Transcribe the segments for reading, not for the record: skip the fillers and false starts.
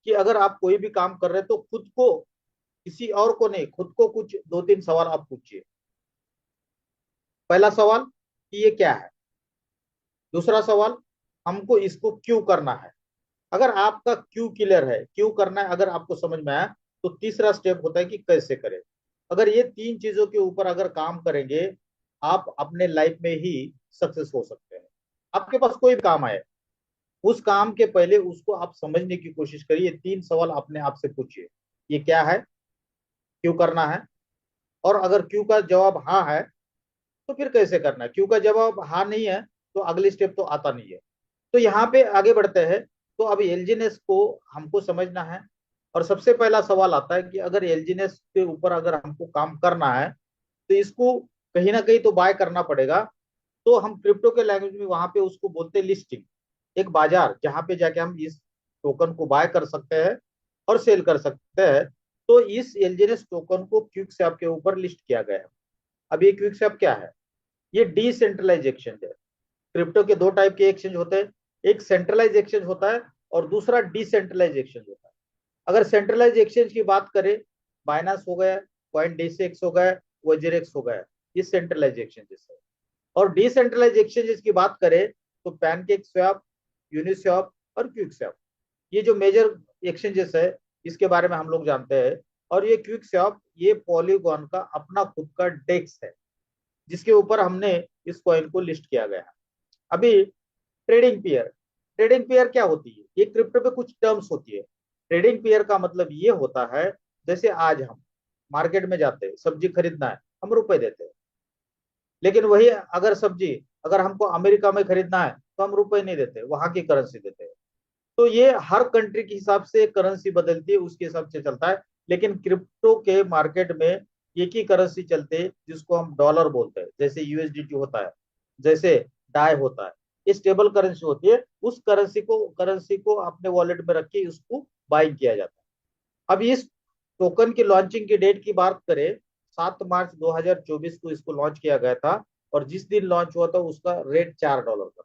कि अगर आप कोई भी काम कर रहे हैं तो खुद को, किसी और को नहीं, खुद को कुछ दो तीन सवाल आप पूछिए। पहला सवाल कि ये क्या है। दूसरा सवाल, हमको इसको क्यों करना है। अगर आपका क्यों क्लियर है, क्यों करना है अगर आपको समझ में आया, तो तीसरा स्टेप होता है कि कैसे करें। अगर ये तीन चीजों के ऊपर अगर काम करेंगे, आप अपने लाइफ में ही सक्सेस हो सकते हैं। आपके पास कोई भी काम आए, उस काम के पहले उसको आप समझने की कोशिश करिए। तीन सवाल अपने आप से पूछिए, ये क्या है, क्यों करना है, और अगर क्यों का जवाब हाँ है तो फिर कैसे करना है। क्यों का जवाब हाँ नहीं है तो अगली स्टेप तो आता नहीं है। तो यहाँ पे आगे बढ़ते हैं। तो अब एलजीनेस को हमको समझना है। और सबसे पहला सवाल आता है कि अगर एलजीनेस के ऊपर अगर हमको काम करना है तो इसको कहीं ना कहीं तो बाय करना पड़ेगा। तो हम क्रिप्टो के लैंग्वेज में वहां पे उसको बोलते हैं लिस्टिंग। एक बाजार जहां पे जाके हम इस टोकन को बाय कर सकते हैं और सेल कर सकते हैं। तो इस एलजीनेस टोकन को क्विक स्वैप के ऊपर लिस्ट किया गया है। अब ये क्विक स्वैप क्या है? ये डिसेंट्रलाइज एक्सचेंज है। क्रिप्टो के दो टाइप के एक्सचेंज होते हैं, एक सेंट्रलाइज एक्सचेंज होता है और दूसरा डिसेंट्रलाइज एक्सचेंज होता है। अगर सेंट्रलाइज एक्सचेंज की बात करें, बाइनांस हो गया, कॉइन डेसिक्स हो गया, वजीरेक्स हो गया, ये सेंट्रलाइज एक्सचेंजेस है। और डिसेंट्रलाइज एक्सचेंजेस की बात करें तो पैनकेक स्वैप, यूनिस्वैप और क्विक स्वैप, ये जो मेजर एक्सचेंजेस है इसके बारे में हम लोग जानते हैं। और ये क्विक स्वैप ये पॉलीगॉन का अपना खुद का डेक्स है, जिसके ऊपर हमने इस कॉइन को लिस्ट किया गया है। अभी ट्रेडिंग पेयर, ट्रेडिंग पेयर क्या होती है? ये क्रिप्टो पे कुछ टर्म्स होती है। ट्रेडिंग पेयर का मतलब ये होता है, जैसे आज हम मार्केट में जाते हैं, सब्जी खरीदना है, हम रुपए देते हैं। लेकिन वही अगर सब्जी अगर हमको अमेरिका में खरीदना है तो हम रुपए नहीं देते, वहां की करेंसी देते हैं। तो ये हर कंट्री के हिसाब से करेंसी बदलती है, उसके हिसाब से चलता है। लेकिन क्रिप्टो के मार्केट में एक ही करेंसी चलते है जिसको हम डॉलर बोलते हैं। जैसे यूएसडीटी होता है, जैसे डाई होता है, ये स्टेबल करेंसी होती है। उस करेंसी को अपने वॉलेट में रख के उसको बाइंग किया जाता है। अब इस टोकन की लॉन्चिंग की डेट की बात करें, 7 मार्च 2024 को इसको लॉन्च किया गया था। और जिस दिन लॉन्च हुआ था उसका रेट $4 था।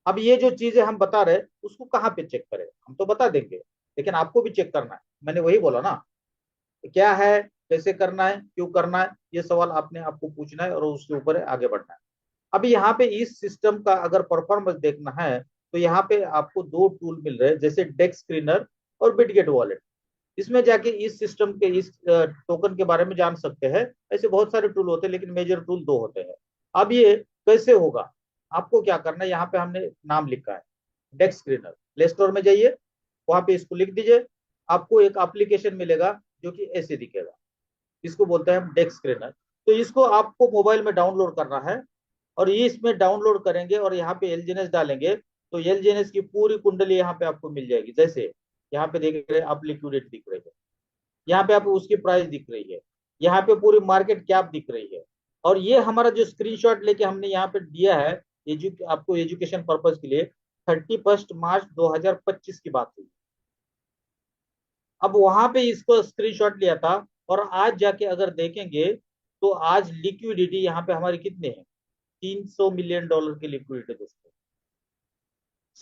अब ये जो चीजें हम बता रहे उसको कहाँ पे चेक करें? हम तो बता देंगे, लेकिन आपको भी चेक करना है। मैंने वही बोला ना, क्या है, कैसे करना है, क्यों करना है, ये सवाल आपने आपको पूछना है और उसके ऊपर आगे बढ़ना है। अभी यहाँ पे इस सिस्टम का अगर परफॉर्मेंस देखना है तो यहाँ पे आपको दो टूल मिल रहे हैं, जैसे डेक्स स्क्रीनर और बिटगेट वॉलेट। इसमें जाके इस सिस्टम के इस टोकन के बारे में जान सकते हैं। ऐसे बहुत सारे टूल होते हैं लेकिन मेजर टूल दो होते हैं। अब ये कैसे होगा, आपको क्या करना है, यहाँ पे हमने नाम लिखा है डेक्स स्क्रीनर। प्ले स्टोर में जाइए, वहां पे इसको लिख दीजिए, आपको एक एप्लीकेशन मिलेगा जो कि ऐसे दिखेगा। इसको बोलते हैं हम डेक्स स्क्रीनर। तो इसको आपको मोबाइल में डाउनलोड करना है। और ये इसमें डाउनलोड करेंगे और यहाँ पे एलजीएनएस डालेंगे तो एलजीएनएस की पूरी कुंडली यहाँ पे आपको मिल जाएगी। जैसे यहाँ पे देख रहे हैं आप, लिक्विडिटी दिख रही है, यहाँ पे आपको उसकी प्राइस दिख रही है, यहाँ पे पूरी मार्केट कैप दिख रही है। और ये हमारा जो स्क्रीनशॉट लेके हमने यहाँ पे दिया है आपको एजुकेशन पर्पज के लिए, 31 मार्च 2025 की बात हुई। अब वहां पे इसको स्क्रीनशॉट लिया था। और आज जाके अगर देखेंगे तो आज लिक्विडिटी यहाँ पे हमारी कितने हैं, $300 मिलियन की लिक्विडिटी दोस्तों।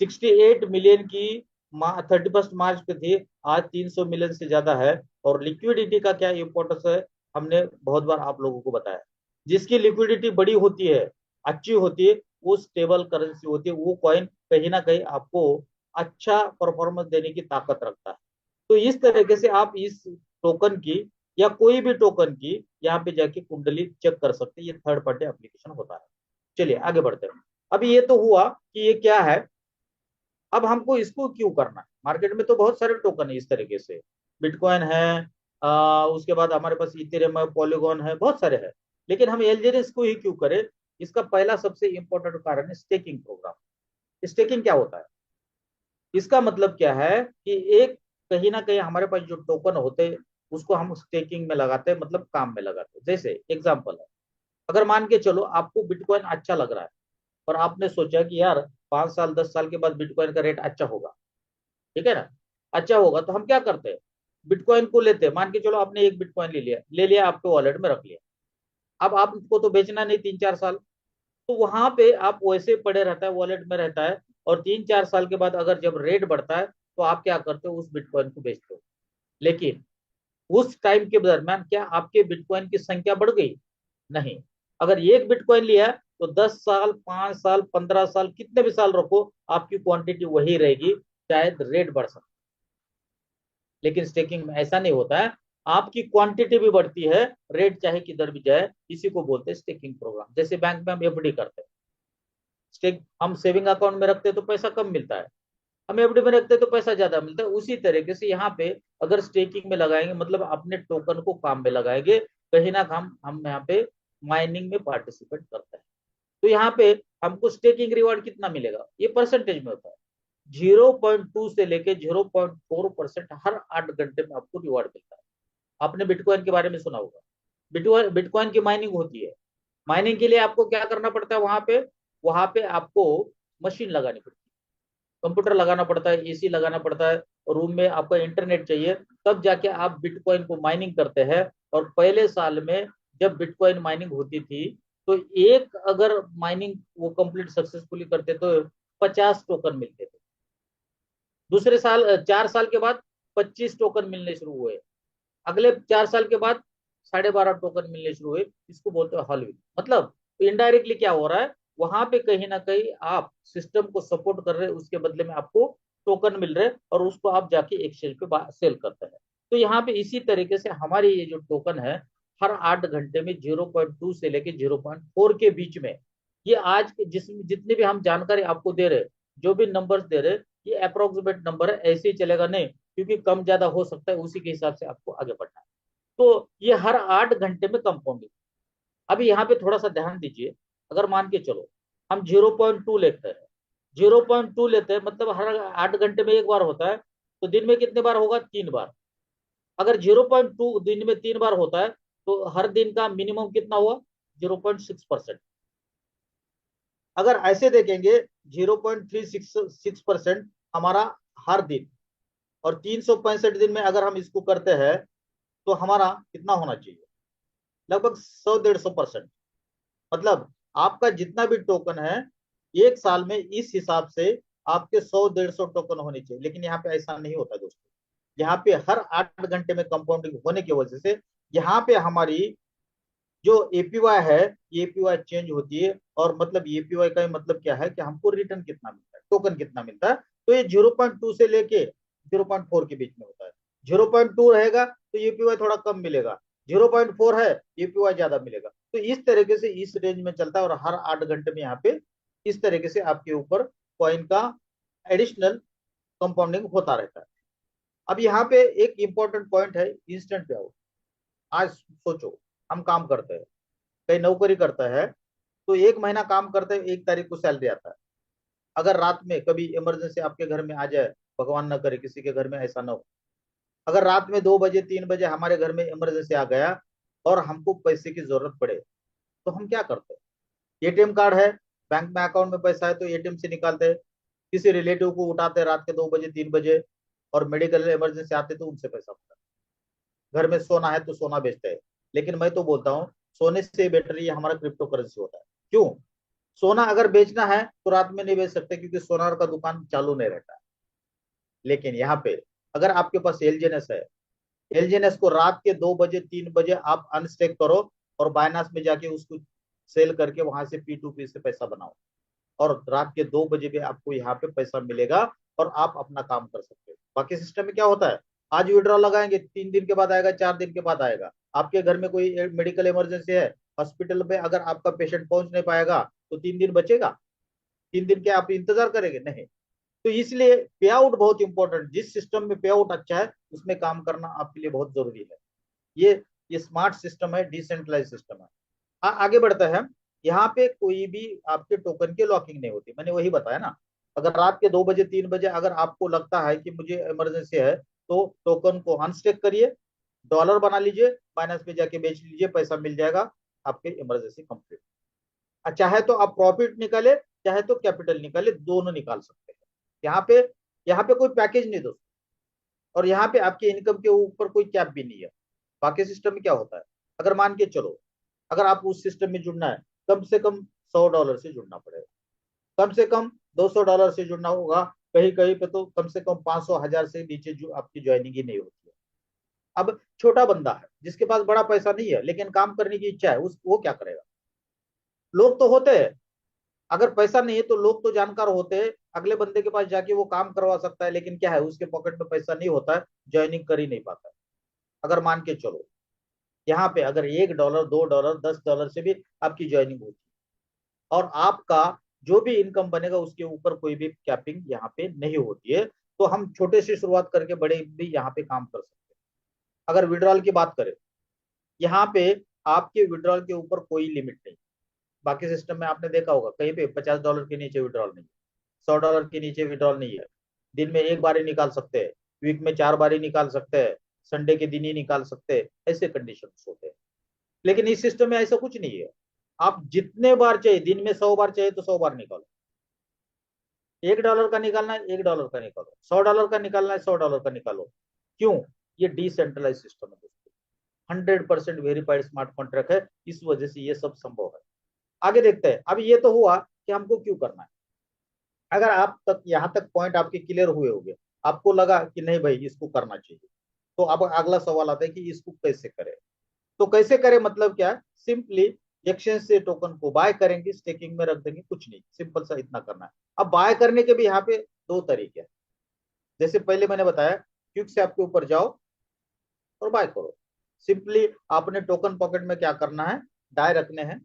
68 मिलियन की 31 मार्च पे थी, आज 300 मिलियन से ज्यादा है। और लिक्विडिटी का क्या इंपॉर्टेंस है, हमने बहुत बार आप लोगों को बताया। जिसकी लिक्विडिटी बड़ी होती है, अच्छी होती है, वो स्टेबल करेंसी होती है, वो कॉइन कहीं ना कहीं आपको अच्छा परफॉर्मेंस देने की ताकत रखता है। तो इस तरीके से आप इस टोकन की या कोई भी टोकन की यहाँ पे जाके कुंडली चेक कर सकते हैं। ये थर्ड पार्टी एप्लीकेशन होता है। चलिए आगे बढ़ते हैं। अभी ये तो हुआ कि ये क्या है। अब हमको इसको क्यों करना है? मार्केट में तो बहुत सारे टोकन है इस तरीके से, बिटकॉइन है, उसके बाद हमारे पास इथेरियम है, पॉलीगॉन है, बहुत सारे हैं। लेकिन हम एलजीएनएस को ही क्यों करें? इसका पहला सबसे इंपॉर्टेंट कारण है स्टेकिंग प्रोग्राम। स्टेकिंग क्या होता है? इसका मतलब क्या है कि एक कहीं ना कहीं हमारे पास जो टोकन होते हैं उसको हम स्टेकिंग में लगाते हैं, मतलब काम में लगाते हैं। जैसे एग्जांपल है, अगर मान के चलो आपको बिटकॉइन अच्छा लग रहा है और आपने सोचा कि यार 5 साल 10 साल के बाद बिटकॉइन का रेट अच्छा होगा, ठीक है ना, अच्छा होगा, तो हम क्या करते हैं, बिटकॉइन को लेते हैं। मान के चलो आपने एक बिटकॉइन ले लिया आपके वॉलेट में रख लिया। अब आपको तो बेचना नहीं 3 4 साल, तो वहां पे आप वैसे पड़े रहता है, वॉलेट में रहता है। और 3 4 साल के बाद अगर जब रेट बढ़ता है तो आप क्या करते हो, उस बिटकॉइन को बेचते हो। लेकिन उस टाइम के दरमियान क्या आपके बिटकॉइन की संख्या बढ़ गई? नहीं। अगर एक बिटकॉइन लिया तो 10 साल, 5 साल, 15 साल, कितने भी साल रखो, आपकी क्वांटिटी वही रहेगी, शायद रेट बढ़ सकता है। लेकिन स्टेकिंग में ऐसा नहीं होता है, आपकी क्वांटिटी भी बढ़ती है, रेट चाहे किधर भी जाए। इसी को बोलते हैं स्टेकिंग प्रोग्राम। जैसे बैंक में हम एफडी करते हैं, स्टेक हम सेविंग अकाउंट में रखते हैं तो पैसा कम मिलता है, हम एफडी में रखते हैं तो पैसा ज्यादा मिलता है। उसी तरीके से यहाँ पे अगर स्टेकिंग में लगाएंगे, मतलब अपने टोकन को काम में लगाएंगे, कहीं ना हम यहाँ पे माइनिंग में पार्टिसिपेट करते हैं। तो यहाँ पे हमको स्टेकिंग रिवार्ड कितना मिलेगा, ये परसेंटेज में होता है। 0.2 से लेके 0.4% हर 8 घंटे में आपको रिवार्ड मिलता है। आपने बिटकॉइन के बारे में सुना होगा, बिटकॉइन बिटकॉइन की माइनिंग होती है। माइनिंग के लिए आपको क्या करना पड़ता है, वहां पे आपको मशीन लगानी पड़ती है, कंप्यूटर लगाना पड़ता है, एसी लगाना पड़ता है, रूम में आपका इंटरनेट चाहिए, तब जाके आप बिटकॉइन को माइनिंग करते हैं। और पहले साल में जब बिटकॉइन माइनिंग होती थी, तो एक अगर माइनिंग वो कंप्लीट सक्सेसफुली करते तो 50 टोकन मिलते थे। दूसरे साल 4 साल के बाद 25 टोकन मिलने शुरू हुए। अगले 4 साल के बाद 12.5 टोकन मिलने शुरू हुए। इसको बोलते हैं हॉलविंग। मतलब इनडायरेक्टली क्या हो रहा है, वहां पे कहीं ना कहीं आप सिस्टम को सपोर्ट कर रहे हैं, उसके बदले में आपको टोकन मिल रहे हैं, और उसको आप जाके एक्सचेंज पे सेल करते हैं। तो यहाँ पे इसी तरीके से हमारे ये जो टोकन है, हर 8 घंटे में 0.2 से लेके 0.4 के बीच में, ये आज के जितनी भी हम जानकारी आपको दे रहे हैं, जो भी नंबर्स दे रहे हैं, ये अप्रोक्सीमेट नंबर है, ऐसे ही चलेगा नहीं, क्योंकि कम ज्यादा हो सकता है, उसी के हिसाब से आपको आगे बढ़ना है। तो ये हर 8 घंटे में कंपाउंडिंग। अभी यहाँ पे थोड़ा सा ध्यान दीजिए, अगर मान के चलो हम 0.2 लेते हैं, 0.2 लेते हैं, मतलब हर 8 घंटे में एक बार होता है, तो दिन में कितने बार होगा, 3 बार। अगर 0.2 दिन में 3 बार होता है, तो हर दिन का मिनिमम कितना हुआ, 0.6%। अगर ऐसे देखेंगे, 0.366% हमारा हर दिन, और 365 दिन में अगर हम इसको करते हैं, तो हमारा कितना होना चाहिए, लगभग 100-150%। मतलब आपका जितना भी टोकन है, एक साल में इस हिसाब से आपके 100-150 टोकन होने चाहिए। लेकिन यहाँ पे ऐसा नहीं होता दोस्तों। यहाँ पे हर 8 घंटे में कंपाउंडिंग होने की वजह से यहाँ पे हमारी जो एपीवाई है, ये एपीवाई चेंज होती है। और मतलब एपीवाई का मतलब क्या है, कि हमको रिटर्न कितना मिलता है, टोकन कितना मिलता है। तो ये 0.2 से लेके 0.4 के बीच में होता है। 0.2 रहेगा तो एपीवाई थोड़ा कम मिलेगा, 0.4 है, एपीवाई ज्यादा मिलेगा। तो इस तरीके से इस रेंज में चलता है, और हर 8 घंटे में यहाँ पे इस तरीके से आपके ऊपर कॉइन का एडिशनल कंपाउंडिंग होता रहता है। अब यहाँ पे एक इंपॉर्टेंट पॉइंट है, इंस्टेंट पे आउट। आज सोचो, हम काम करते हैं, कहीं नौकरी करता है, तो 1 महीना काम करते हैं, 1 तारीख को सैलरी आता है। अगर रात में कभी इमरजेंसी आपके घर में आ जाए, भगवान ना करे किसी के घर में ऐसा ना हो, अगर रात में 2 बजे 3 बजे हमारे घर में इमरजेंसी आ गया, और हमको पैसे की जरूरत पड़े, तो हम क्या करते हैं, एटीएम कार्ड है, बैंक में अकाउंट में पैसा है, तो एटीएम से निकालते हैं, किसी रिलेटिव को उठाते हैं रात के 2 बजे 3 बजे, और मेडिकल इमरजेंसी आते तो उनसे पैसा होता है। घर में सोना है तो सोना बेचते हैं। लेकिन मैं तो बोलता हूँ, सोने से बेटर ये हमारा क्रिप्टो करेंसी होता है। क्यों? सोना अगर बेचना है तो रात में नहीं बेच सकते, क्योंकि सोनार का दुकान चालू नहीं रहता है। लेकिन यहाँ पे अगर आपके पास एलजीएनएस है, एलजीएनएस को रात के 2 बजे 3 बजे आप अनस्टेक करो, और बाइनास में जाके उसको सेल करके वहां से P2P से पैसा बनाओ, और रात के 2 बजे भी आपको यहाँ पे पैसा मिलेगा, और आप अपना काम कर सकते हो। बाकी सिस्टम में क्या होता है, आज विड्रॉ लगाएंगे, 3 दिन के बाद आएगा, 4 दिन के बाद आएगा। आपके घर में कोई मेडिकल इमरजेंसी है, हॉस्पिटल में अगर आपका पेशेंट पहुंच नहीं पाएगा, तो 3 दिन बचेगा। 3 दिन के आप इंतजार करेंगे? नहीं। तो इसलिए पे आउट बहुत इंपॉर्टेंट, जिस सिस्टम में पे आउट अच्छा है, उसमें काम करना आपके लिए बहुत जरूरी है। ये स्मार्ट सिस्टम है, डिसेंट्रलाइज सिस्टम है। आगे बढ़ता है। यहाँ पे कोई भी आपके टोकन की लॉकिंग नहीं होती, मैंने वही बताया ना। अगर रात के 2 बजे 3 बजे अगर आपको लगता है कि मुझे इमरजेंसी है, तो टोकन को अनस्टेक करिए, डॉलर बना लीजिए, बाइनेंस पे जाके बेच लीजिए, पैसा मिल जाएगा, आपके इमरजेंसी कंप्लीट। चाहे तो आप प्रॉफिट निकाले, चाहे तो कैपिटल निकाले, दोनों निकाल सकते हैं। यहाँ पे कोई पैकेज नहीं दोस्तों, और यहाँ पे आपके इनकम के ऊपर कोई कैप भी नहीं है। बाकी सिस्टम में क्या होता है, अगर मान के चलो, अगर आप उस सिस्टम में जुड़ना है, कम से कम $100 से जुड़ना पड़ेगा, कम से कम $200 से जुड़ना होगा, कहीं कहीं पे तो कम से कम 500 1000 से नीचे जो आपकी ज्वाइनिंग ही नहीं होती है। अब छोटा बंदा है जिसके पास बड़ा पैसा नहीं है लेकिन काम करने की इच्छा है, उस वो क्या करेगा? लोग तो होते हैं, अगर पैसा नहीं है तो लोग तो जानकार होते हैं, अगले बंदे के पास जाके वो काम करवा सकता है, लेकिन क्या है उसके पॉकेट में पैसा नहीं होता है, ज्वाइनिंग कर ही नहीं पाता है। अगर मान के चलो यहाँ पे अगर $1 $2 $10 से भी आपकी ज्वाइनिंग होती है और आपका जो भी इनकम बनेगा उसके ऊपर कोई भी कैपिंग यहाँ पे नहीं होती है, तो हम छोटे से शुरुआत करके बड़े भी यहाँ पे काम कर सकते हैं। अगर विड्रॉल की बात करें, यहाँ पे आपके विड्रॉल के ऊपर कोई लिमिट नहीं। बाकी सिस्टम में आपने देखा होगा कहीं पे $50 के नीचे विड्रॉल नहीं है, $100 के नीचे विड्रॉल नहीं है, दिन में एक बार ही निकाल सकते हैं, वीक में 4 बार ही निकाल सकते हैं, संडे के दिन ही निकाल सकते हैं, ऐसे कंडीशन होते हैं। लेकिन इस सिस्टम में ऐसा कुछ नहीं है, आप जितने बार चाहिए, दिन में 100 बार चाहिए तो 100 बार निकालो। $1 का निकालना है $1 का निकालो, $100 का निकालना है $100 का निकालो। क्यों? ये डिसेंट्रलाइज सिस्टम है दोस्तों, 100% वेरीफाइड स्मार्ट कॉन्ट्रैक्ट है, इस वजह से ये सब संभव है। आगे देखते हैं। अब ये तो हुआ कि हमको क्यों करना है। अगर आप तक यहाँ तक पॉइंट आपके क्लियर हुए होंगे, आपको लगा कि नहीं भाई इसको करना चाहिए, तो अब अगला सवाल आता है कि इसको कैसे करें। तो कैसे करें मतलब क्या है, सिंपली एक्सचेंज से टोकन को बाय करेंगे, स्टेकिंग में रख देंगे, कुछ नहीं, सिंपल सा इतना करना है। अब बाय करने के भी यहाँ पे दो तरीके हैं। जैसे पहले मैंने बताया, क्विक से आपके ऊपर जाओ और बाय करो। सिंपली आपने टोकन पॉकेट में क्या करना है, डाय रखने हैं,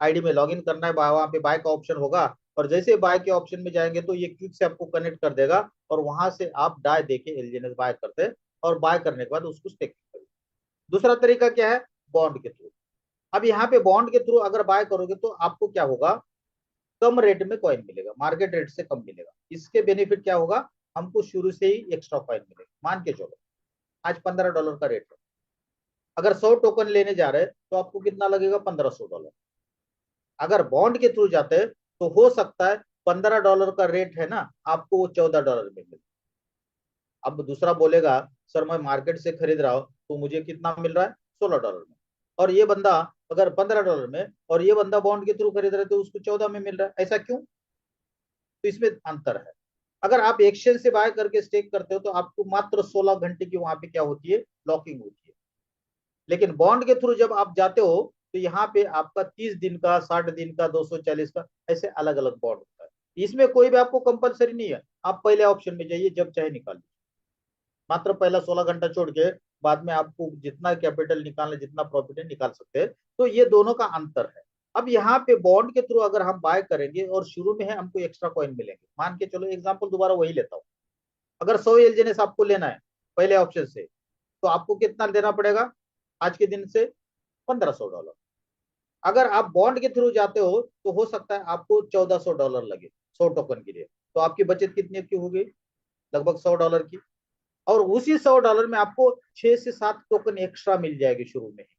आईडी में लॉगिन करना है, वहां पे बाय का ऑप्शन होगा, और जैसे बाय के ऑप्शन में जाएंगे तो ये क्विक से आपको कनेक्ट कर देगा, और वहां से आप डाय देके एलजीएनएस बाय करते हैं, और बाय करने के बाद उसको स्टेक करेंगे। दूसरा तरीका क्या है, बॉन्ड के थ्रू। अब यहाँ पे बॉन्ड के थ्रू अगर बाय करोगे तो आपको क्या होगा, कम रेट में कॉइन मिलेगा, मार्केट रेट से कम मिलेगा। इसके बेनिफिट क्या होगा, हमको शुरू से ही एक्स्ट्रा कॉइन मिलेगा। मान के चलो आज $15 का रेट है, अगर 100 टोकन लेने जा रहे हैं तो आपको कितना लगेगा, $1500। अगर बॉन्ड के थ्रू जाते हैं तो हो सकता है $15 का रेट है ना, आपको वो $14 में मिले। अब दूसरा बोलेगा सर मैं मार्केट से खरीद रहा हूँ तो मुझे कितना मिल रहा है, $16 में, और ये बंदा अगर $15 में, और ये बंदा बॉन्ड के थ्रू खरीद रहे तो उसको 14 में मिल रहा है। ऐसा क्यों? तो इसमें अंतर है। अगर आप एक्सचेंज से बाय करके स्टेक करते हो तो आपको मात्र 16 घंटे की वहां पे क्या होती है, लॉकिंग होती है। लेकिन बॉन्ड के थ्रू जब आप जाते हो तो यहाँ पे आपका 30 दिन का, 60 दिन का, 240 का, ऐसे अलग अलग बॉन्ड होता है। इसमें कोई भी आपको कंपलसरी नहीं है, आप पहले ऑप्शन में जाइए, जब चाहे निकाल लीजिए। मात्र पहला 16 घंटा छोड़ के बाद में आपको जितना कैपिटल निकालना, जितना प्रॉफिट है निकाल सकते हैं। तो ये दोनों का अंतर है। अब यहाँ पे बॉन्ड के थ्रू अगर हम बाय करेंगे और शुरू में है हमको एक्स्ट्रा कॉइन मिलेंगे, मान के चलो एग्जांपल दोबारा वही लेता हूँ, अगर 100 एलजीएनएस आपको लेना है पहले ऑप्शन से, तो आपको कितना देना पड़ेगा आज के दिन से, $1500। अगर आप बॉन्ड के थ्रू जाते हो तो हो सकता है आपको $1400 लगे 100 टोकन के लिए, तो आपकी बचत कितनी की होगी, लगभग $100 की। और उसी $100 में आपको 6 से 7 टोकन एक्स्ट्रा मिल जाएगी शुरू में ही।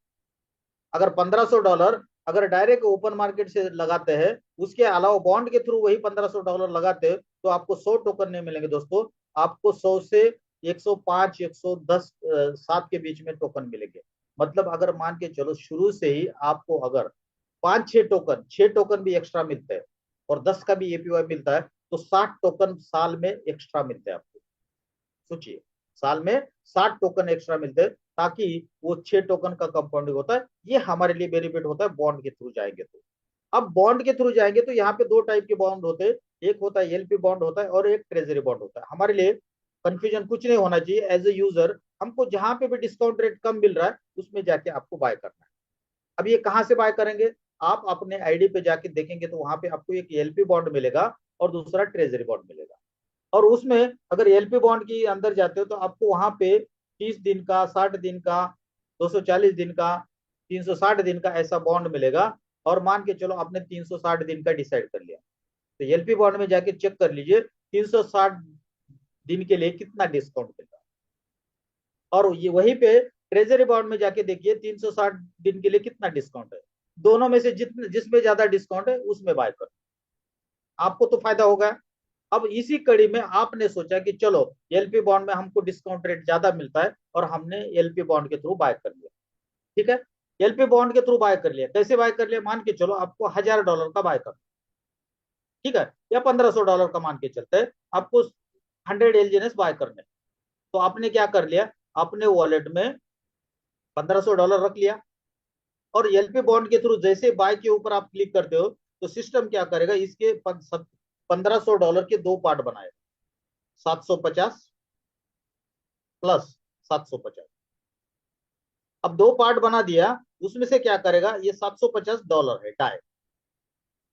अगर $1500 अगर डायरेक्ट ओपन मार्केट से लगाते हैं, उसके अलावा बॉन्ड के थ्रू वही $1500 लगाते हैं, तो आपको 100 टोकन नहीं मिलेंगे दोस्तों, आपको 100 से 105 110 7 के बीच में टोकन मिलेंगे। मतलब अगर मान के चलो शुरू से ही आपको अगर 5 6 टोकन, 6 टोकन भी एक्स्ट्रा मिलते हैं और 10 का भी एपीवाई मिलता है, तो 60 टोकन साल में एक्स्ट्रा मिलते हैं आपको। सोचिए, साल में 60 टोकन एक्स्ट्रा मिलते हैं, ताकि वो 6 टोकन का कंपाउंडिंग होता है। ये हमारे लिए बेनिफिट होता है बॉन्ड के थ्रू जाएंगे तो। अब बॉन्ड के थ्रू जाएंगे तो यहाँ पे दो टाइप के बॉन्ड होते हैं, एक होता है एलपी बॉन्ड होता है और एक ट्रेजरी बॉन्ड होता है। हमारे लिए कंफ्यूजन कुछ नहीं होना चाहिए, एज ए यूजर हमको जहां पे भी डिस्काउंट रेट कम मिल रहा है उसमें जाके आपको बाय करना है। अब ये कहाँ से बाय करेंगे, आप अपने आईडी पे जाके देखेंगे तो वहां पे आपको एक एलपी बॉन्ड मिलेगा और दूसरा ट्रेजरी बॉन्ड मिलेगा। और उसमें अगर एलपी बॉन्ड के अंदर जाते हो तो आपको वहां पे 30 दिन का, 60 दिन का, 240 दिन का, 360 दिन का ऐसा बॉन्ड मिलेगा। और मान के चलो आपने 360 दिन का डिसाइड कर लिया, तो एलपी बॉन्ड में जाके चेक कर लीजिए 360 दिन के लिए कितना डिस्काउंट मिलता है। और ये वहीं पे ट्रेजरी बॉन्ड में जाके देखिए 360 दिन के लिए कितना डिस्काउंट है। दोनों में से जितने जिसमें ज्यादा डिस्काउंट है उसमें बाय करो, आपको तो फायदा होगा। अब इसी कड़ी में आपने सोचा कि चलो एलपी बॉन्ड में हमको डिस्काउंट रेट ज्यादा मिलता है और हमने एलपी बॉन्ड के थ्रू बाय कर लिया। ठीक है, एलपी बॉन्ड के थ्रू बाय कर लिया, कैसे बाय कर लिया, मान के चलो आपको $1000 का बाय करना, ठीक है, या $1500 का मान के चलते हैं, आपको 100 LGNS बाय करने। तो आपने क्या कर लिया, अपने वॉलेट में $1500 रख लिया, और एलपी बॉन्ड के थ्रू जैसे बाय के ऊपर आप क्लिक करते हो, तो सिस्टम क्या करेगा, इसके $1500 के दो पार्ट बनाए, 750 प्लस 750। अब दो पार्ट बना दिया, उसमें से क्या करेगा, ये $750 है डाय,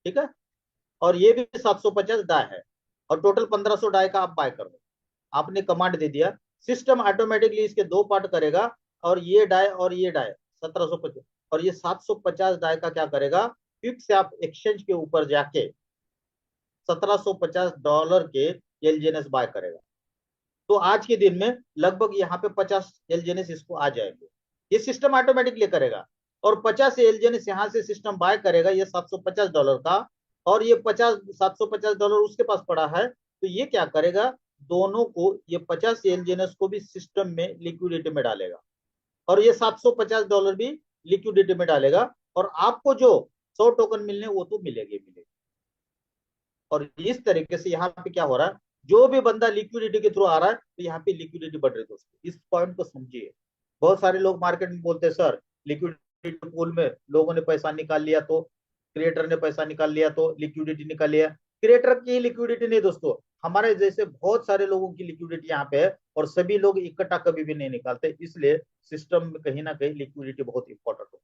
ठीक है, और ये भी 750 डाय है, और टोटल 1500 डाय का आप बाय कर दो। आपने कमांड दे दिया, सिस्टम ऑटोमेटिकली इसके दो पार्ट करेगा, और ये डाय 1750, और ये 750 डाय का क्या करेगा, फिक्स से आप एक्सचेंज के ऊपर जाके $1750 के एलजीएनएस बाय करेगा। तो आज के दिन में लगभग यहाँ पे 50 एलजीएनएस इसको आ जाएंगे, ये सिस्टम ऑटोमेटिकली करेगा। और 50 एलजीएनएस यहाँ से सिस्टम बाय करेगा, ये $750 का, और ये 750 उसके पास पड़ा है, तो ये क्या करेगा, दोनों को, ये 50 एलजीएनएस को भी सिस्टम में लिक्विडिटी में डालेगा, और ये $750 भी लिक्विडिटी में डालेगा, और आपको जो 100 टोकन मिलने वो तो मिलेंगे। और इस तरीके से यहाँ पे क्या हो रहा है, जो भी बंदा लिक्विडिटी के थ्रू आ रहा है, तो यहाँ पे लिक्विडिटी बढ़ रही है दोस्तों, इस पॉइंट को समझिए। बहुत सारे लोग मार्केट में बोलते हैं सर, लिक्विडिटी पूल में लोगों ने पैसा निकाल लिया, तो क्रिएटर ने पैसा निकाल लिया तो लिक्विडिटी निकाल लिया। क्रिएटर की लिक्विडिटी नहीं दोस्तों, हमारे जैसे बहुत सारे लोगों की लिक्विडिटी यहाँ पे है, और सभी लोग इकट्ठा कभी भी नहीं निकालते, इसलिए सिस्टम में कहीं ना कहीं लिक्विडिटी बहुत इंपॉर्टेंट हो।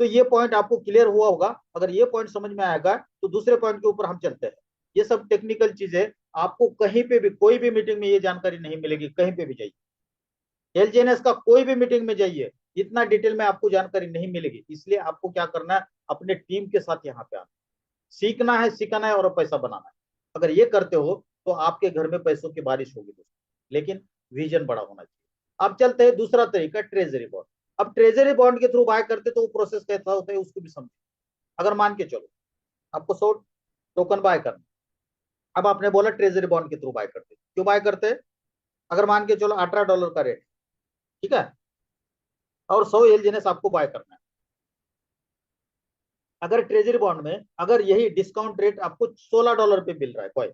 तो ये पॉइंट आपको क्लियर हुआ होगा। अगर ये पॉइंट समझ में आएगा तो दूसरे पॉइंट के ऊपर हम चलते हैं। ये सब टेक्निकल चीजें आपको कहीं पे भी, कोई भी मीटिंग में ये जानकारी नहीं मिलेगी, कहीं पे भी जाइए, एलजीएनएस का कोई भी मीटिंग में जाइए, इतना डिटेल में आपको जानकारी नहीं मिलेगी। इसलिए आपको क्या करना है, अपने टीम के साथ यहाँ पे आना, सीखना है, सिखाना है, और पैसा बनाना है। अगर ये करते हो तो आपके घर में पैसों की बारिश होगी दोस्तों, लेकिन विजन बड़ा होना चाहिए। अब चलते हैं दूसरा तरीका, ट्रेजरी बॉन्ड। अब ट्रेजरी बॉन्ड के थ्रू बाय करते तो वो प्रोसेस कैसा होता है उसको भी समझे। अगर मान के चलो आपको 100 टोकन बाय करना, अब आपने बोला ट्रेजरी बॉन्ड के थ्रू बाय करते, क्यों बाय करते हैं, अगर मान के चलो $18 का रेट, ठीक है, और 100 एलजीएनएस आपको बाय करना है। अगर ट्रेजरी बॉन्ड में अगर यही डिस्काउंट रेट आपको $16 पे मिल रहा है, कोई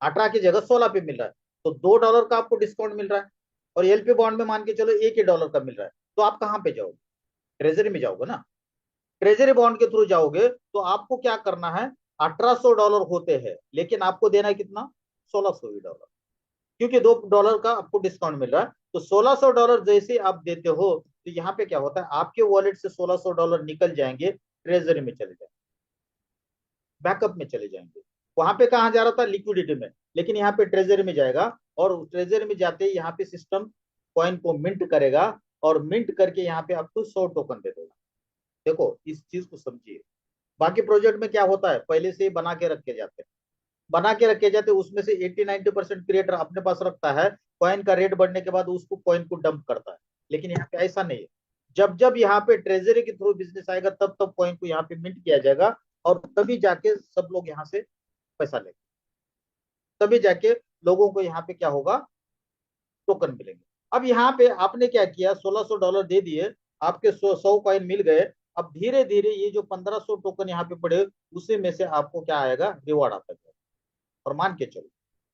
18 की जगह 16 पे मिल रहा है, तो $2 का आपको डिस्काउंट मिल रहा है। और एलपी बॉन्ड में मान के चलो $1 का मिल रहा है, तो आप कहाँ पे जाओगे, ट्रेजरी में जाओगे ना। ट्रेजरी बॉन्ड के थ्रू जाओगे तो आपको क्या करना है, $1800 होते हैं, लेकिन आपको देना है कितना, $1600, क्योंकि $2 का आपको डिस्काउंट मिल रहा है। तो $1600 जैसे आप देते हो, तो यहाँ पे क्या होता है, आपके वॉलेट से $1600 निकल जाएंगे, ट्रेजरी में चले जाएंगे, बैकअप में चले जाएंगे। वहां पे कहा जा रहा था, लिक्विडिटी में, लेकिन यहाँ पे ट्रेजरी में जाएगा, और ट्रेजरी में जाते ही यहाँ पे सिस्टम कॉइन को मिंट करेगा, और मिंट करके यहाँ पे आपको 100 टोकन दे देगा। देखो इस चीज को समझिए। बाकी प्रोजेक्ट में क्या होता है, पहले से ही बना के रखे जाते हैं, बना के रखे जाते हैं, उसमें से 80-90% क्रिएटर अपने पास रखता है, कॉइन का रेट बढ़ने के बाद उसको कॉइन को डंप करता है। लेकिन यहाँ पे ऐसा नहीं है, जब जब यहाँ पे ट्रेजरी के थ्रू बिजनेस आएगा, तब तब कॉइन को यहाँ पे मिंट किया जाएगा, और तभी जाके सब लोग यहाँ से पैसा लेंगे, तभी जाके लोगों को यहाँ पे क्या होगा, टोकन मिलेंगे। अब यहाँ पे आपने क्या किया, $1600 दे दिए, आपके 100 कॉइन मिल गए। अब धीरे धीरे ये जो 1500 टोकन यहाँ पे पड़े, उसी में से आपको क्या आएगा, रिवॉर्ड आता है। और मान के चलो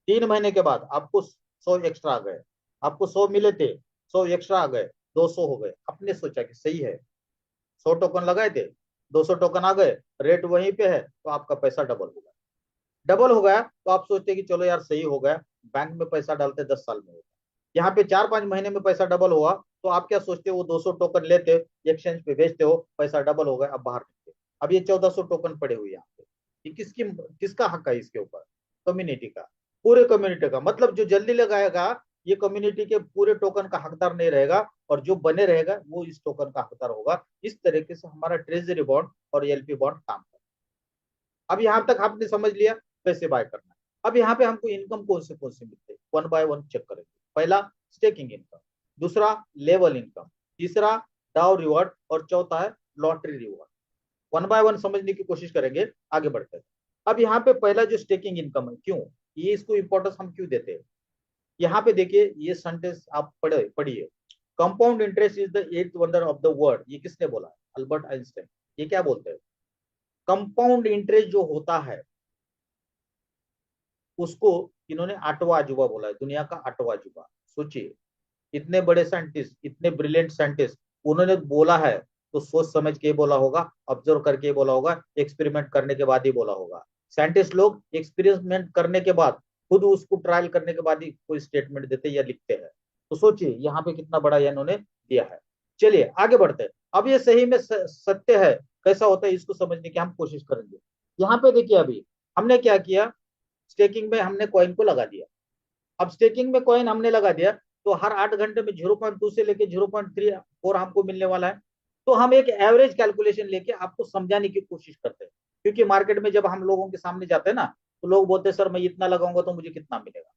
3 महीने के बाद आपको 100 एक्स्ट्रा आ गए, आपको 100 मिले थे, 100 एक्स्ट्रा आ गए, 200 हो गए। आपने सोचा कि सही है, 100 टोकन लगाए थे, 200 टोकन आ गए, रेट वहीं पे है, तो आपका पैसा डबल हो गया। डबल हो गया तो आप सोचते कि चलो यार सही हो गया, बैंक में पैसा डालते 10 साल में होगा। यहाँ पे 4-5 महीने में पैसा डबल हुआ, तो आप क्या सोचते हो, वो 200 टोकन लेते, एक्सचेंज पे भेजते हो, पैसा डबल हो गया, अब बाहर निकलते। अब ये 1400 टोकन पड़े हुए यहाँ पे, ये किसका हक है इसके ऊपर, कम्युनिटी का, पूरे कम्युनिटी का। मतलब जो जल्दी लगाएगा, ये कम्युनिटी के पूरे टोकन का हकदार नहीं रहेगा, और जो बने रहेगा वो इस टोकन का हकदार होगा। इस तरीके से हमारा ट्रेजरी बॉन्ड और एलपी बॉन्ड काम करता है। अब यहाँ तक आपने समझ लिया कैसे बाय करना है। अब यहाँ पे हमको इनकम कौन से मिलते हैं, वन बाय वन चेक करेंगे। पहला स्टेकिंग इनकम, दूसरा लेवल इनकम, तीसरा डाउ रिवॉर्ड, और चौथा है lottery reward. One by one समझने की कोशिश करेंगे, आगे बढ़ते हैं। अब यहाँ पे पहला जो स्टेकिंग इनकम है, क्यों ये इसको इंपॉर्टेंस हम क्यों देते हैं, यहाँ पे देखिए ये सेंटेंस आप पढ़िए, compound interest is the eighth wonder of the world. ये किसने बोला, अल्बर्ट आइंस्टाइन। ये क्या बोलते हैं, कंपाउंड इंटरेस्ट जो होता है, उसको इन्होंने आठवां अजूबा बोला है, दुनिया का आठवां अजूबा। सोचिए, इतने बड़े साइंटिस्ट, इतने ब्रिलियंट साइंटिस्ट, उन्होंने बोला है तो सोच समझ के बोला होगा, ऑब्जर्व करके बोला होगा, एक्सपेरिमेंट करने के बाद ही बोला होगा। साइंटिस्ट लोग एक्सपेरिमेंट करने के बाद, खुद उसको ट्रायल करने के बाद ही कोई स्टेटमेंट देते या लिखते हैं। तो सोचिए यहाँ पे कितना बड़ा इन्होंने दिया है। चलिए आगे बढ़ते हैं। अब ये सही में सत्य है, कैसा होता है इसको समझने की हम कोशिश करेंगे। यहाँ पे देखिए, अभी हमने क्या किया, स्टेकिंग में हमने कॉइन को लगा दिया। अब स्टेकिंग में कॉइन हमने लगा दिया, तो हर 8 घंटे में 0.2 से लेके 0.34 हमको मिलने वाला है। तो हम एक एवरेज कैलकुलेशन लेके आपको समझाने की कोशिश करते हैं, क्योंकि मार्केट में जब हम लोगों के सामने जाते हैं ना, तो लोग बोलते हैं सर मैं इतना लगाऊंगा तो मुझे कितना मिलेगा।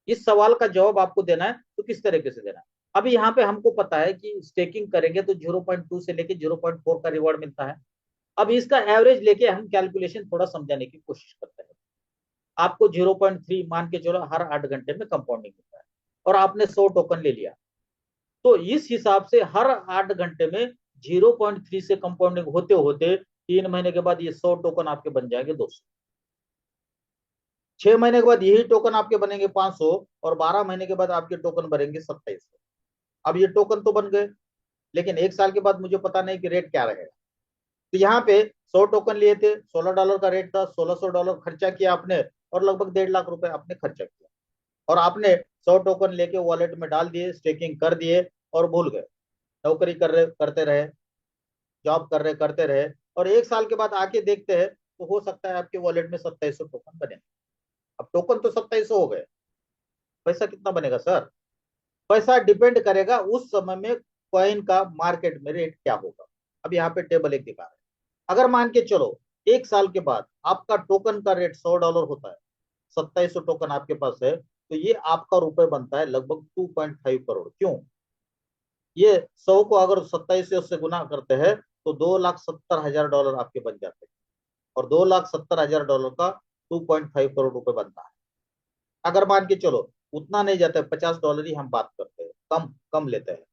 इस सवाल का जवाब आपको देना है तो किस तरीके से देना है। अभी यहाँ पे हमको पता है कि स्टेकिंग करेंगे तो 0.2 से लेके 0.4 का रिवॉर्ड मिलता है। अब इसका एवरेज लेके हम कैलकुलेशन थोड़ा समझाने की कोशिश करते हैं। आपको 0.3 मान के चलो हर 8 घंटे में कंपाउंडिंग होता है, और आपने 100 टोकन ले लिया, तो इस हिसाब से हर 8 घंटे में 0.3 से कंपाउंडिंग होते होते 3 महीने के बाद ये 100 टोकन आपके बन जाएंगे 200। 6 महीने के बाद यही टोकन आपके बनेंगे 500, और 12 महीने के बाद आपके टोकन बनेंगे 2700। अब ये टोकन तो बन गए, लेकिन 1 साल के बाद मुझे पता नहीं कि रेट क्या रहेगा। तो यहाँ पे 100 टोकन लिए थे, $16 का रेट था, $1600 खर्चा किया आपने, और लगभग 1.5 लाख रुपए आपने खर्चा किया, और आपने 100 टोकन लेके वॉलेट में डाल दिए, स्टेकिंग कर दिए और भूल गए। नौकरी कर रहे करते रहे, जॉब कर रहे करते रहे, और 1 साल के बाद आके देखते हैं तो हो सकता है आपके वॉलेट में 2700 टोकन बने। अब टोकन तो 2700 हो गए, पैसा कितना बनेगा सर? पैसा डिपेंड करेगा उस समय में कॉइन का मार्केट में रेट क्या होगा। अब यहाँ पे टेबल एक दिखा रहा है। अगर मान के चलो 1 साल के बाद आपका टोकन का रेट $100 होता है, 2700 टोकन आपके पास है, तो ये आपका रुपए बनता है लगभग 2.5 करोड़। क्यों? ये 100 को अगर 2700 से गुना करते हैं तो $2,70,000 आपके बन जाते हैं, और $2,70,000 का 2.5 करोड़ रुपए बनता है। अगर मान के चलो उतना नहीं जाता है, $50 ही हम बात करते हैं, कम कम लेते हैं,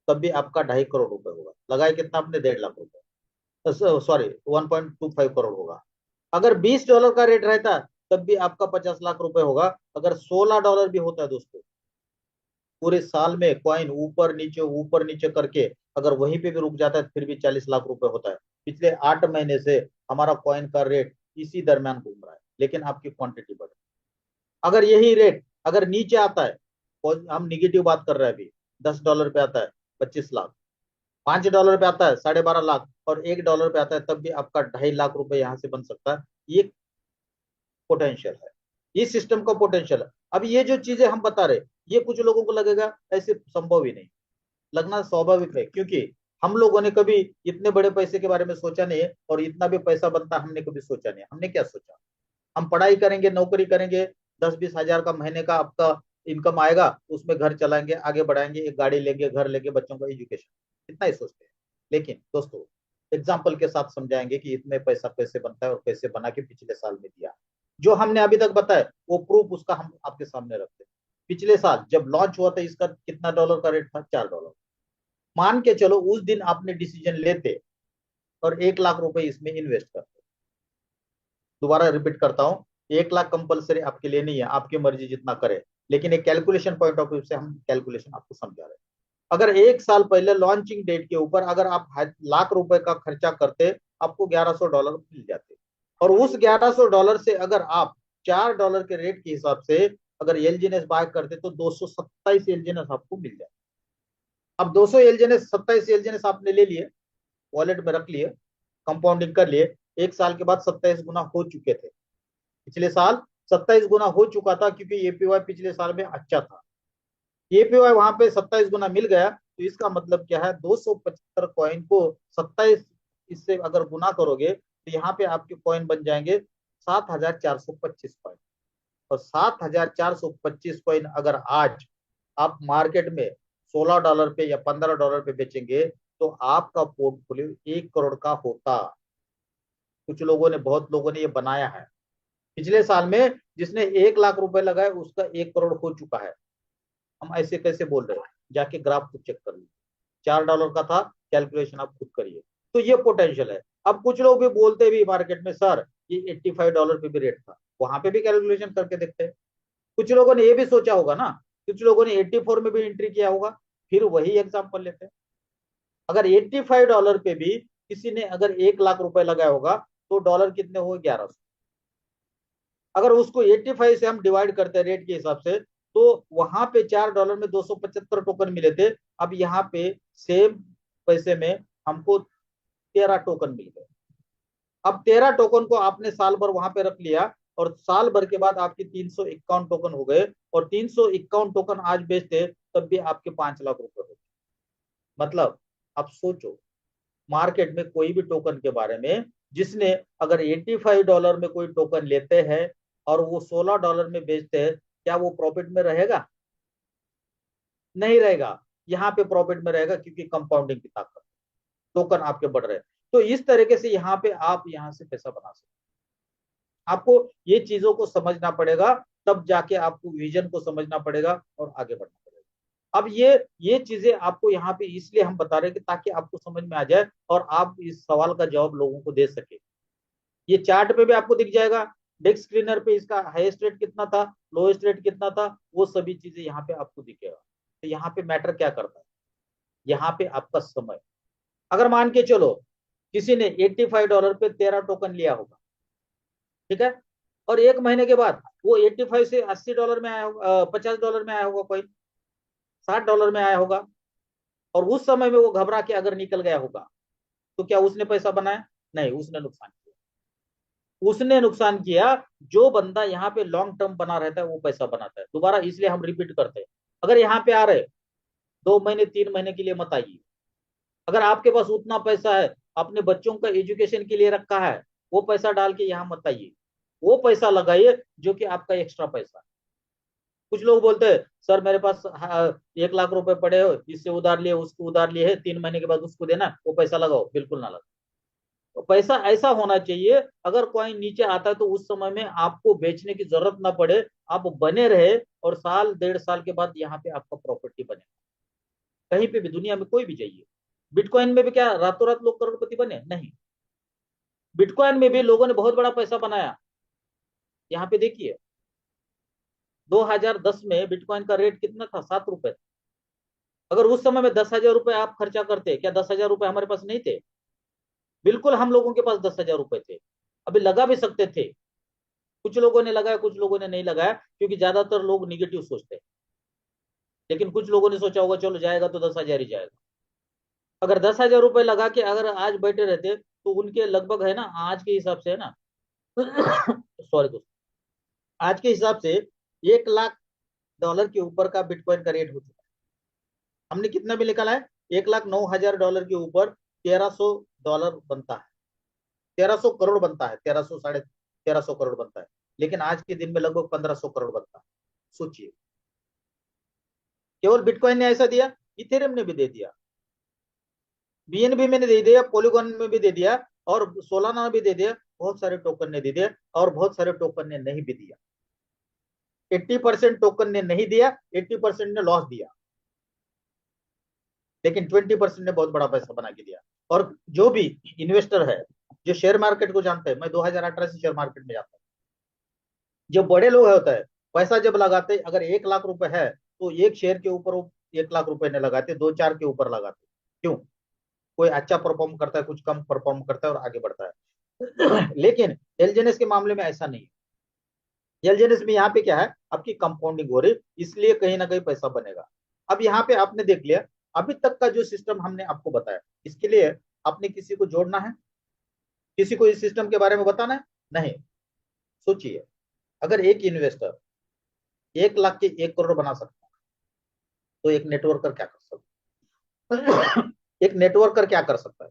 तब भी आपका 2.5 करोड़ रुपए होगा। लगाए कितना आपने? 1.5 लाख रुपए, सॉरी 1.25 करोड़ होगा। अगर $20 का रेट रहता तब भी आपका 50 लाख रुपए होगा। अगर $16 भी होता है दोस्तों, पूरे साल में कॉइन ऊपर नीचे करके अगर वहीं पे भी रुक जाता है फिर भी 40 लाख रुपए होता है। पिछले 8 महीने से हमारा कॉइन का रेट इसी दरमियान घूम रहा है, लेकिन आपकी क्वांटिटी बढ़। अगर यही रेट अगर नीचे आता है, हम निगेटिव बात कर रहे हैं अभी, $10 पे आता है 25 लाख, $5 पे आता है 12.5 लाख, और $1 पे आता है तब भी आपका 2.5 लाख रुपए यहाँ से बन सकता है। ये पोटेंशियल है, इस सिस्टम का पोटेंशियल है। अब ये जो चीजें हम बता रहे, ये कुछ लोगों को लगेगा ऐसे संभव ही नहीं, लगना स्वाभाविक है, क्योंकि हम लोगों ने कभी इतने बड़े पैसे के बारे में सोचा नहीं है, और इतना भी पैसा बनता हमने कभी सोचा नहीं। हमने क्या सोचा, हम पढ़ाई करेंगे, नौकरी करेंगे, 10-20 हजार का महीने का आपका इनकम आएगा, उसमें घर चलाएंगे, आगे बढ़ाएंगे, एक गाड़ी लेंगे, घर लेंगे, बच्चों का एजुकेशन, इतना ही सोचते हैं। लेकिन दोस्तों, एग्जाम्पल के साथ समझाएंगे कि इतने पैसा कैसे बनता है और कैसे बना के पिछले साल में दिया। जो हमने अभी तक बताया वो प्रूफ उसका हम आपके सामने रखते हैं। पिछले साल जब लॉन्च हुआ था, इसका कितना डॉलर का रेट था? $4। मान के चलो उस दिन आपने डिसीजन लेते और 1 लाख रुपए इसमें इन्वेस्ट करते। दोबारा रिपीट करता हूँ, 1 लाख कंपलसरी आपके लिए नहीं है, आपकी मर्जी जितना करे, लेकिन एक कैलकुलेशन पॉइंट ऑफ व्यू से हम कैलकुलेशन आपको समझा रहे हैं। अगर 1 साल पहले लॉन्चिंग डेट के ऊपर अगर आप लाख रुपए का खर्चा करते, आपको $1100 मिल जाते, और उस $1100 से अगर आप $4 के रेट के हिसाब से अगर एलजीएनएस बाय करते तो 227 एलजीएनएस आपको मिल जाए। अब 200 एलजीएनएस, 27 एलजीएनएस आपने ले लिए, वॉलेट में रख लिए, कंपाउंडिंग कर लिए, 1 साल के बाद 27 गुना हो चुके थे। पिछले साल 27 गुना हो चुका था, क्योंकि एपीवाई पिछले साल में अच्छा था। एपीवाई वहां पे 27 गुना मिल गया, तो इसका मतलब क्या है, 275 कॉइन को 27 इससे अगर गुना करोगे तो यहाँ पे आपके कॉइन बन जाएंगे 7,425 कॉइन। और 7,425 कॉइन अगर आज आप मार्केट में $16 पे या $15 पे बेचेंगे, तो आपका पोर्टफोलियो 1 करोड़ का होता। कुछ लोगों ने, बहुत लोगों ने ये बनाया है। पिछले साल में जिसने 1 लाख रुपए लगाए उसका 1 करोड़ हो चुका है। हम ऐसे कैसे बोल रहे हैं? जाके ग्राफ को चेक कर लीजिए, $4 का था, कैलकुलेशन आप खुद करिए। तो ये पोटेंशियल है। अब कुछ लोग भी बोलते भी मार्केट में, सर ये $85 पे भी रेट था, वहां पे भी कैलकुलेशन करके देखते हैं। कुछ लोगों ने ये भी सोचा होगा ना, कुछ लोगों ने 84 में भी एंट्री किया होगा। फिर वही एग्जाम्पल लेते हैं। अगर $85 पे भी किसी ने अगर 1 लाख रुपए लगाया होगा, तो डॉलर कितने हुए? 1100। अगर उसको 85 से हम डिवाइड करते हैं रेट के हिसाब से, तो वहां पे $4 में 275 टोकन मिले थे। अब यहाँ पे सेम पैसे में हमको 13 टोकन मिल गए। अब 13 टोकन को आपने साल भर वहां पे रख लिया, और साल भर के बाद आपके 351 टोकन हो गए, और 351 टोकन आज बेचते तब भी आपके 5 लाख रुपए होते। मतलब आप सोचो, मार्केट में कोई भी टोकन के बारे में, जिसने अगर $85 में कोई टोकन लेते हैं और वो $16 में बेचते हैं, क्या वो प्रॉफिट में रहेगा? नहीं रहेगा। यहाँ पे प्रॉफिट में रहेगा, क्योंकि कंपाउंडिंग की ताकत, टोकन आपके बढ़ रहे हैं। तो इस तरीके से यहाँ पे आप यहाँ से पैसा बना सकते हैं। आपको ये चीजों को समझना पड़ेगा, तब जाके आपको विजन को समझना पड़ेगा और आगे बढ़ना पड़ेगा। अब ये चीजें आपको यहाँ पे इसलिए हम बता रहे हैं कि ताकि आपको समझ में आ जाए और आप इस सवाल का जवाब लोगों को दे सके। ये चार्ट पे भी आपको दिख जाएगा, डेस्क स्क्रीनर पे इसका हाईएस्ट रेट कितना था, लोएस्ट रेट कितना था, वो सभी चीजें यहाँ पे आपको दिखेगा। तो यहाँ पे मैटर क्या करता है? यहाँ पे आपका समय। अगर मान के चलो किसी ने $85 पे 13 टोकन लिया होगा, ठीक है, और 1 महीने के बाद वो 85 से $80 में आया होगा, $50 में आया होगा, कोई $60 में आया होगा, और उस समय में वो घबरा के अगर निकल गया होगा, तो क्या उसने पैसा बनाया? नहीं, उसने नुकसान किया। उसने नुकसान किया। जो बंदा यहाँ पे लॉन्ग टर्म बना रहता है वो पैसा बनाता है। दोबारा इसलिए हम रिपीट करते हैं, अगर यहाँ पे आ रहे 2 महीने 3 महीने के लिए मत आइए। अगर आपके पास उतना पैसा है, अपने बच्चों का एजुकेशन के लिए रखा है, वो पैसा डाल के यहाँ मत आइए। वो पैसा लगाइए जो कि आपका एक्स्ट्रा पैसा है। कुछ लोग बोलते हैं सर मेरे पास 1 लाख रुपए पड़े हो, इससे उधार लिए उसको उधार लिए है, 3 महीने के बाद उसको देना, वो पैसा लगाओ। बिल्कुल ना लगाओ। तो पैसा ऐसा होना चाहिए, अगर कॉइन नीचे आता है तो उस समय में आपको बेचने की जरूरत ना पड़े, आप बने रहे, और साल 1.5 साल के बाद यहाँ पे आपका प्रॉपर्टी बने। कहीं पे भी दुनिया में कोई भी जाइए, बिटकॉइन में भी क्या रातों रात लोग करोड़पति बने? नहीं। बिटकॉइन में भी लोगों ने बहुत बड़ा पैसा बनाया। यहाँ पे देखिए, 2010 में बिटकॉइन का रेट कितना था? ₹7। अगर उस समय में 10,000 रुपए आप खर्चा करते, क्या 10,000 रुपए हमारे पास नहीं थे? बिल्कुल हम लोगों के पास 10,000 रुपए थे। अभी लगा भी सकते थे। कुछ लोगों ने लगाया, कुछ लोगों ने नहीं लगाया, क्योंकि ज्यादातर लोग निगेटिव सोचते हैं। लेकिन कुछ लोगों ने सोचा होगा चलो जाएगा तो 10,000 ही जाएगा। अगर 10,000 रुपए लगा के अगर आज बैठे रहते, तो उनके लगभग है ना, आज के हिसाब से है ना, सॉरी दोस्तों, आज के हिसाब से $1 लाख के ऊपर का बिटकॉइन का रेट हो चुका है। हमने कितना भी निकाला है? $1,09,000 के ऊपर $1,300 बनता है। 1,300 करोड़ बनता है, 1300 साढ़े 1,300 करोड़ बनता है। लेकिन आज के दिन में लगभग 1,500 करोड़ बनता है। सोचिए, केवल बिटकॉइन ने ऐसा दिया? इथेरियम ने भी दे दिया, बीएनबी में ने दे दिया, पॉलीगॉन में भी दे दिया, और सोलाना में भी दे दिया। बहुत सारे टोकन ने दे दिया, और बहुत सारे टोकन ने नहीं भी दिया। 80% टोकन ने नहीं दिया, 80% ने लॉस दिया, लेकिन 20% ने बहुत बड़ा पैसा बना के दिया। और जो भी इन्वेस्टर है, जो शेयर मार्केट को जानते हैं, मैं 2018 से शेयर मार्केट में जाता हूँ, जो बड़े लोग होते हैं, पैसा जब लगाते, अगर 1 लाख रुपए है, तो एक शेयर के ऊपर वो 1 लाख रुपए ने लगाते, दो चार के ऊपर लगाते। क्यों? कोई अच्छा परफॉर्म करता है, कुछ कम परफॉर्म करता है और आगे बढ़ता है। लेकिन एलजेनेस के मामले में ऐसा नहीं है। एलजेनेस में यहाँ पे क्या है, आपकी कंपाउंडिंग हो रही, इसलिए कहीं ना कहीं पैसा बनेगा। अब यहाँ पे आपने देख लिया, अभी तक का जो सिस्टम हमने आपको बताया, इसके लिए आपने किसी को जोड़ना है, किसी को इस सिस्टम के बारे में बताना है? नहीं। सोचिए, अगर एक इन्वेस्टर 1 लाख के 1 करोड़ बना सकता है, तो एक नेटवर्कर क्या कर सकता है? एक नेटवर्कर क्या कर सकता है?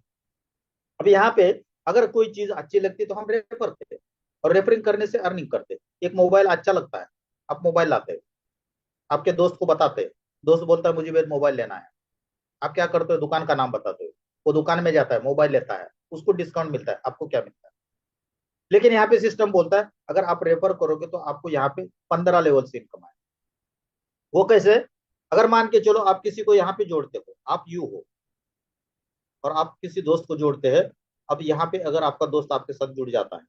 अब यहाँ पे अगर कोई चीज अच्छी लगती है तो हम रेफर करते हैं, और रेफरिंग करने से अर्निंग करते हैं। एक मोबाइल अच्छा लगता है, आप मोबाइल लाते हैं, आपके दोस्त को बताते हैं, दोस्त बोलता है मुझे भी मोबाइल लेना है। आप क्या करते हो? दुकान का नाम बताते हो, वो दुकान में जाता है, मोबाइल लेता है, उसको डिस्काउंट मिलता है, आपको क्या मिलता है? लेकिन यहाँ पे सिस्टम बोलता है अगर आप रेफर करोगे तो आपको यहाँ पे 15 लेवल से इनकम आए। वो कैसे? अगर मान के चलो आप किसी को यहाँ पे जोड़ते हो, आप यू हो, और आप किसी दोस्त को जोड़ते हैं। अब यहाँ पे अगर आपका दोस्त आपके साथ जुड़ जाता है,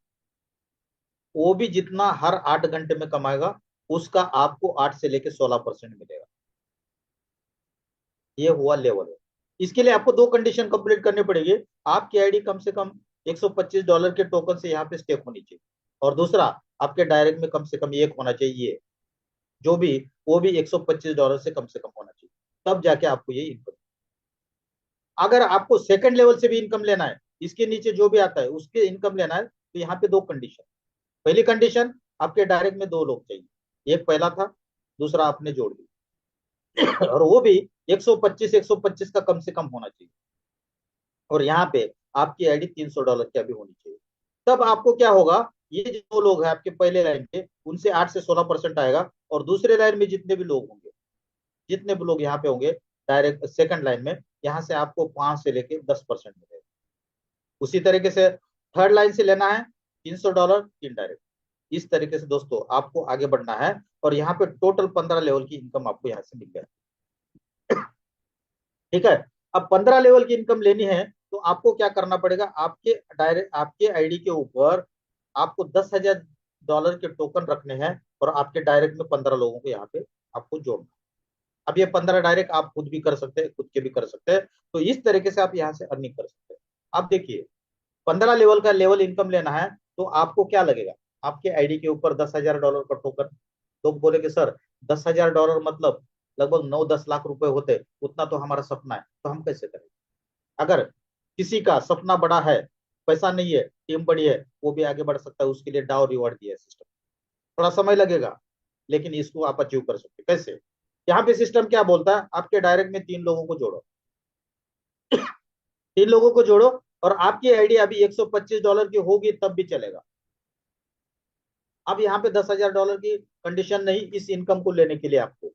वो भी जितना हर 8 घंटे में कमाएगा, उसका आपको 8 से लेके 16% मिलेगा। ये हुआ लेवल। इसके लिए आपको दो कंडीशन कंप्लीट करनी पड़ेगी। आपकी आईडी कम से कम $125 के टोकन से यहाँ पे स्टेक होनी चाहिए, और दूसरा आपके डायरेक्ट में कम से कम एक होना चाहिए, जो भी वो भी $125 से कम होना चाहिए, तब जाके आपको ये इनकम। अगर आपको सेकंड लेवल से भी इनकम लेना है, इसके नीचे जो भी आता है उसके इनकम लेना है, तो यहाँ पे दो कंडीशन। पहली कंडीशन, आपके डायरेक्ट में दो लोग चाहिए, एक पहला था, दूसरा आपने जोड़ दिया और वो भी 125 का कम से कम होना चाहिए, और यहाँ पे आपकी आईडी $300 की अभी होनी चाहिए। तब आपको क्या होगा, ये जो लोग हैं आपके पहले लाइन के, उनसे 8 से 16% आएगा, और दूसरे लाइन में जितने भी लोग होंगे, जितने भी लोग यहाँ पे होंगे डायरेक्ट सेकंड लाइन में, यहाँ से आपको 5 से लेके 10% मिलेगा। उसी तरीके से थर्ड लाइन से लेना है $300 इनडायरेक्ट। इस तरीके से दोस्तों आपको आगे बढ़ना है, और यहाँ पे टोटल 15 लेवल की इनकम आपको यहाँ से मिल जाए। ठीक है। अब 15 लेवल की इनकम लेनी है, तो आपको क्या करना पड़ेगा, आपके डायरेक्ट आपके आईडी के ऊपर आपको $10,000 के टोकन रखने हैं, और आपके डायरेक्ट में 15 लोगों को यहाँ पे आपको जोड़ना। अब ये 15 डायरेक्ट आप खुद भी कर सकते हैं, खुद के भी कर सकते हैं, तो इस तरीके से आप यहाँ से अर्निंग कर सकते हैं। अब देखिए, 15 लेवल का लेवल इनकम लेना है, तो आपको क्या लगेगा, आपके आईडी के ऊपर $10,000 का टोकन। लोग बोलेंगे सर, $10,000 मतलब लगभग 9-10 लाख रुपए होते, उतना तो हमारा सपना है, तो हम कैसे करें। अगर किसी का सपना बड़ा है, पैसा नहीं है, टीम बड़ी है, वो भी आगे बढ़ सकता है, उसके लिए डाउ रिवॉर्ड दिया है सिस्टम। थोड़ा समय लगेगा, लेकिन इसको आप अचीव कर सकते हैं। कैसे, यहाँ पे सिस्टम क्या बोलता है, आपके डायरेक्ट में 3 लोगों को जोड़ो, 3 लोगों को जोड़ो, और आपकी आईडी अभी $125 की होगी तब भी चलेगा। अब यहाँ पे $10,000 की कंडीशन नहीं इस इनकम को लेने के लिए आपको।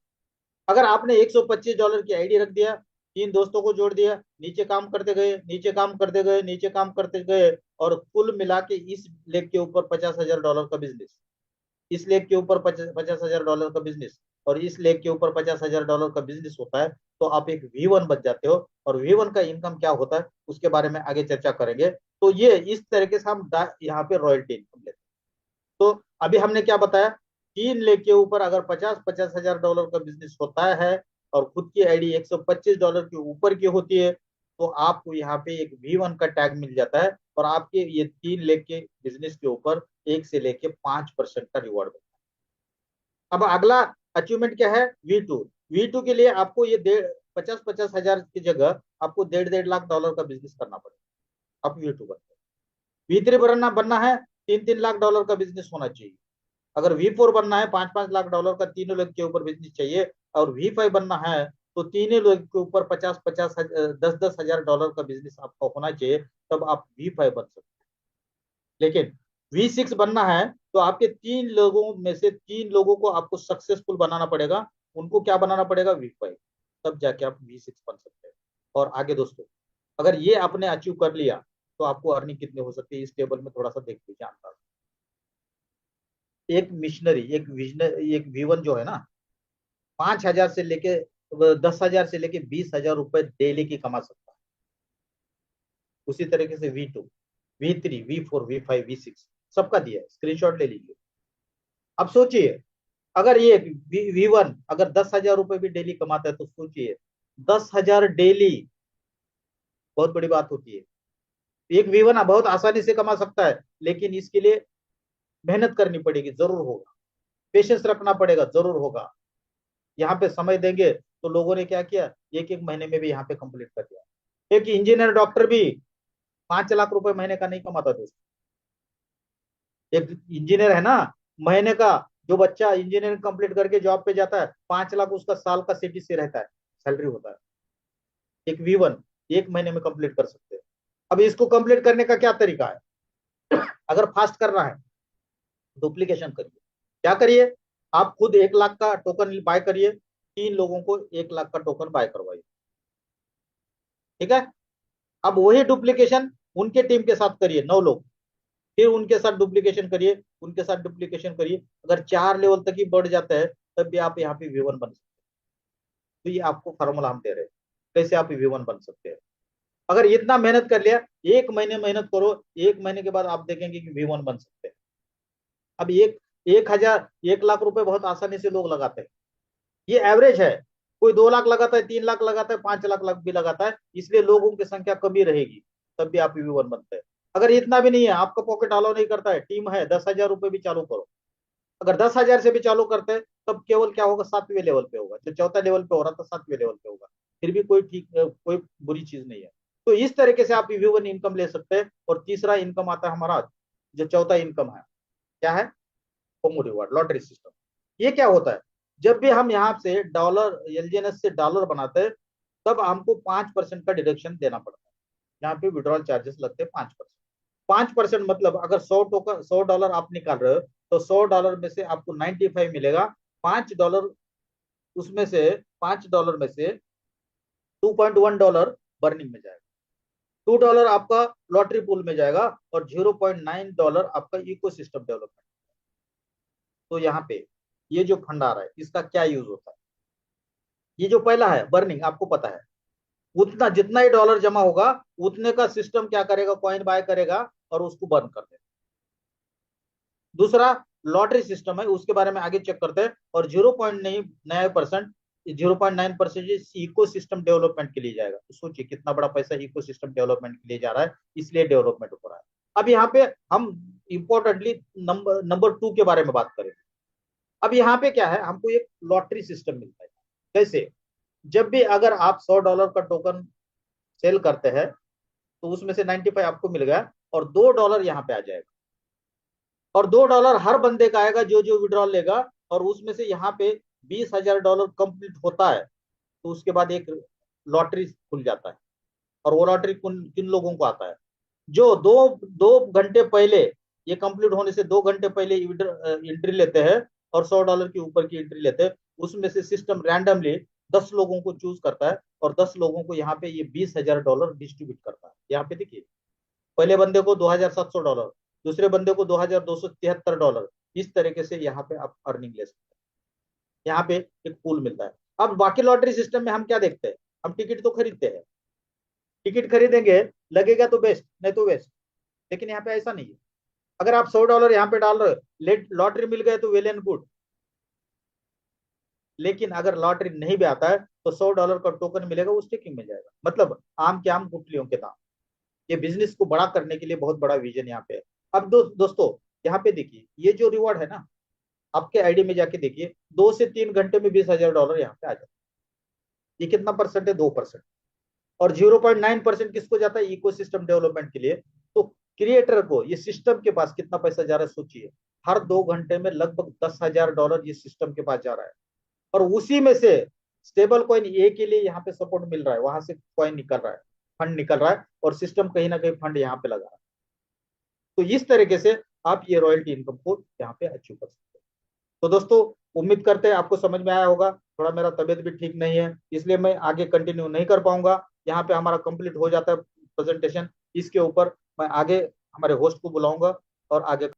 अगर आपने $125 की आईडी रख दिया, 3 दोस्तों को जोड़ दिया, नीचे काम करते गए, नीचे काम करते गए, नीचे काम करते गए, और कुल मिला के इस लेग के ऊपर $50,000 का बिजनेस, इस लेग के ऊपर $50,000 का बिजनेस, और इस लेग के ऊपर $50,000 का बिजनेस होता है, तो आप एक V1 बन जाते हो। और V1 का इनकम क्या होता है उसके बारे में आगे चर्चा करेंगे। तो ये इस तरीके से हम यहाँ पे रॉयल्टी इनकम लेते हैं। तो अभी हमने क्या बताया, 3 लेख के ऊपर अगर 50-50 हजार डॉलर का बिजनेस होता है, और खुद की आईडी $125 के ऊपर की होती है, तो आपको यहाँ पे एक V1 का टैग मिल जाता है, और आपके ये 3 लेख के बिजनेस के ऊपर 1 से लेके 5% का रिवॉर्ड मिलता है। अब अगला अचीवमेंट क्या है, V2। V2 के लिए आपको ये 50-50 हजार की जगह आपको 1.5-1.5 लाख का बिजनेस करना पड़ेगा। आप V2 बनते हैं। V3 बनना बनना है, 3-3 लाख डॉलर का बिजनेस होना चाहिए। अगर V4 बनना है, 5-5 लाख डॉलर का तीनों लोग के ऊपर बिजनेस चाहिए। और V5 बनना है, तो तीनों लोग के ऊपर 50-50 10-10 हजार डॉलर का बिजनेस आपका होना चाहिए, तब आप V5 बन सकते हैं। लेकिन V6 बनना है, तो आपके 3 लोगों में से 3 लोगों को आपको सक्सेसफुल बनाना पड़ेगा, उनको क्या बनाना पड़ेगा, V5, तब जाके आप V6 बन सकते हैं। और आगे दोस्तों, अगर ये आपने अचीव कर लिया, तो आपको अर्निंग कितनी हो सकती है, इस टेबल में थोड़ा सा देख लीजिए अंदाज। एक मिशनरी, एक विजनरी, एक V1 जो है ना, 5,000 से लेके 10,000 से लेके 20,000 रुपए डेली की कमा सकता है। उसी तरीके से V2, V3, V4, V5, V6 सबका दिया है, स्क्रीनशॉट ले लीजिए। अब सोचिए, अगर ये V1 अगर 10,000 रुपए भी डेली कमाता है, तो सोचिए 10,000 डेली बहुत बड़ी बात होती है। एक V1 बहुत आसानी से कमा सकता है, लेकिन इसके लिए मेहनत करनी पड़ेगी, जरूर होगा, पेशेंस रखना पड़ेगा, जरूर होगा। यहाँ पे समय देंगे, तो लोगों ने क्या किया, एक एक महीने में भी यहाँ पे कंप्लीट कर दिया। एक इंजीनियर डॉक्टर भी 5 लाख रुपए महीने का नहीं कमाता दोस्त। एक इंजीनियर है ना, महीने का, जो बच्चा इंजीनियरिंग कंप्लीट करके जॉब पे जाता है, 5 लाख उसका साल का CTC रहता है, सैलरी होता है। एक V1 एक महीने में कंप्लीट कर सकते हैं। अब इसको कंप्लीट करने का क्या तरीका है, अगर फास्ट करना है, डुप्लीकेशन करिए। क्या करिए, आप खुद 1 लाख का टोकन बाय करिए, 3 लोगों को 1 लाख का टोकन बाय करवाइए। ठीक है। अब वही डुप्लीकेशन उनके टीम के साथ करिए, 9 लोग, फिर उनके साथ डुप्लीकेशन करिए, उनके साथ डुप्लीकेशन करिए। अगर 4 लेवल तक ही बढ़ जाता है, तब भी आप यहाँ पे V1 बन सकते हैं। तो ये आपको फॉर्मूला हम दे रहे हैं, कैसे आप V1 बन सकते हैं। अगर इतना मेहनत कर लिया, 1 महीने मेहनत करो, 1 महीने के बाद आप देखेंगे कि V1 बन सकते हैं। अब 1,000 1 लाख रुपए बहुत आसानी से लोग लगाते हैं, ये एवरेज है। कोई 2 लाख लगाता है, 3 लाख लगाता है, 5 लाख भी लगाता है, इसलिए लोगों की संख्या कमी रहेगी, तब भी आप ईवी वन बनते हैं। अगर इतना भी नहीं है, आपका पॉकेट अलाउ नहीं करता है, टीम है, 10,000 रुपए भी चालू करो। अगर 10,000 से भी चालू करते हैं, तब केवल क्या होगा, 7वें लेवल पे होगा। जो चौथा लेवल पे हो रहा था, 7वें लेवल पे होगा। फिर भी कोई ठीक, कोई बुरी चीज नहीं है। तो इस तरीके से आप ईवी वन इनकम ले सकते हैं। और तीसरा इनकम आता है हमारा, जो चौथा इनकम है, क्या है, कोमो रिवार्ड, लॉटरी सिस्टम। ये क्या होता है, जब भी हम यहाँ से डॉलर, एलजीएनएस से डॉलर बनाते हैं, तब हमको 5% का डिडक्शन देना पड़ता है। यहाँ पे विड्रॉल चार्जेस लगते हैं 5%। 5% मतलब अगर 100 टोकन, $100 आप निकाल रहे हो, तो $100 में से आपको 95 मिलेगा। $5 उसमें से, $5 में से $2.1 बर्निंग में जाएगा, $2 आपका लॉटरी पूल में जाएगा, और $0.9 आपका इको सिस्टम डेवलपमेंट। तो यहाँ पे ये जो फंड आ रहा है, इसका क्या यूज होता है, ये जो पहला है बर्निंग, आपको पता है, उतना जितना ही डॉलर जमा होगा, उतने का सिस्टम क्या करेगा, कॉइन बाय करेगा और उसको बर्न कर देगा। दूसरा लॉटरी सिस्टम है, उसके बारे में आगे चेक करते हैं। और 0.9%, 0.9% इको सिस्टम डेवलपमेंट के लिए जाएगा। तो सोचिए कितना बड़ा पैसा इको सिस्टम डेवलपमेंट के लिए जा रहा है, इसलिए डेवलपमेंट हो रहा है। अब यहाँ पे हम इंपॉर्टेंटली नंबर नंबर 2 के बारे में बात करें। अब यहाँ पे क्या है, हमको एक लॉटरी सिस्टम मिलता है। कैसे, जब भी अगर आप $100 का टोकन सेल करते हैं, तो उसमें से 95 आपको मिल गया, और $2 यहाँ पे आ जाएगा। और $2 हर बंदे का आएगा जो जो विड्रॉल लेगा। और उसमें से यहाँ पे $20,000 कंप्लीट होता है, तो उसके बाद एक लॉटरी खुल जाता है। और वो लॉटरी किन लोगों को आता है, जो दो दो घंटे पहले, ये कंप्लीट होने से 2 घंटे पहले एंट्री लेते हैं, और $100 के ऊपर की एंट्री लेते हैं। उसमें से सिस्टम रैंडमली 10 लोगों को चूज करता है, और 10 लोगों को यहाँ पे ये $20,000 डिस्ट्रीब्यूट करता है। यहाँ पे देखिए, पहले बंदे को $2,700, दूसरे बंदे को $2,273। इस तरीके से यहाँ पे आप अर्निंग ले सकते हैं। यहाँ पे एक पूल मिलता है। अब बाकी लॉटरी सिस्टम में हम क्या देखते हैं, हम टिकट तो खरीदते हैं, टिकट खरीदेंगे, लगेगा तो बेस्ट, नहीं तो वेस्ट। लेकिन यहाँ पे ऐसा नहीं है। अगर आप $100 यहाँ पे डाल रहे हो, लॉटरी मिल गए तो वेल एंड गुड। लेकिन अगर लॉटरी नहीं भी आता है, तो $100 का टोकन मिलेगा, वो स्टेकिंग में जाएगा। मतलब आम के आम गुठलियों के दाम। ये बिजनेस को बड़ा करने के लिए बहुत बड़ा विजन यहाँ पे है। अब दोस्तों, यहाँ पे देखिए, ये जो रिवॉर्ड है ना, आपके आईडी में जाके देखिए, 2 से 3 घंटे में $20,000 यहाँ पे आ जाता है। ये कितना परसेंट है, 2%। और 0.9% किसको जाता है, इकोसिस्टम डेवलपमेंट के लिए। तो क्रिएटर को, ये सिस्टम के पास कितना पैसा जा रहा है सोचिए, हर 2 घंटे में लगभग $10,000 ये सिस्टम के पास जा रहा है। और उसी में से स्टेबल कॉइन ए के लिए यहाँ पे सपोर्ट मिल रहा है, वहां से कॉइन निकल रहा है, फंड निकल रहा है, और सिस्टम कहीं ना कहीं फंड यहाँ पे लगा रहा है। तो इस तरीके से आप ये रॉयल्टी इनकम को यहाँ पे अचीव कर सकते हैं। तो दोस्तों, उम्मीद करते हैं आपको समझ में आया होगा। थोड़ा मेरा तबीयत भी ठीक नहीं है, इसलिए मैं आगे कंटिन्यू नहीं कर पाऊंगा। यहाँ पे हमारा कंप्लीट हो जाता है प्रेजेंटेशन। इसके ऊपर मैं आगे हमारे होस्ट को बुलाऊंगा, और आगे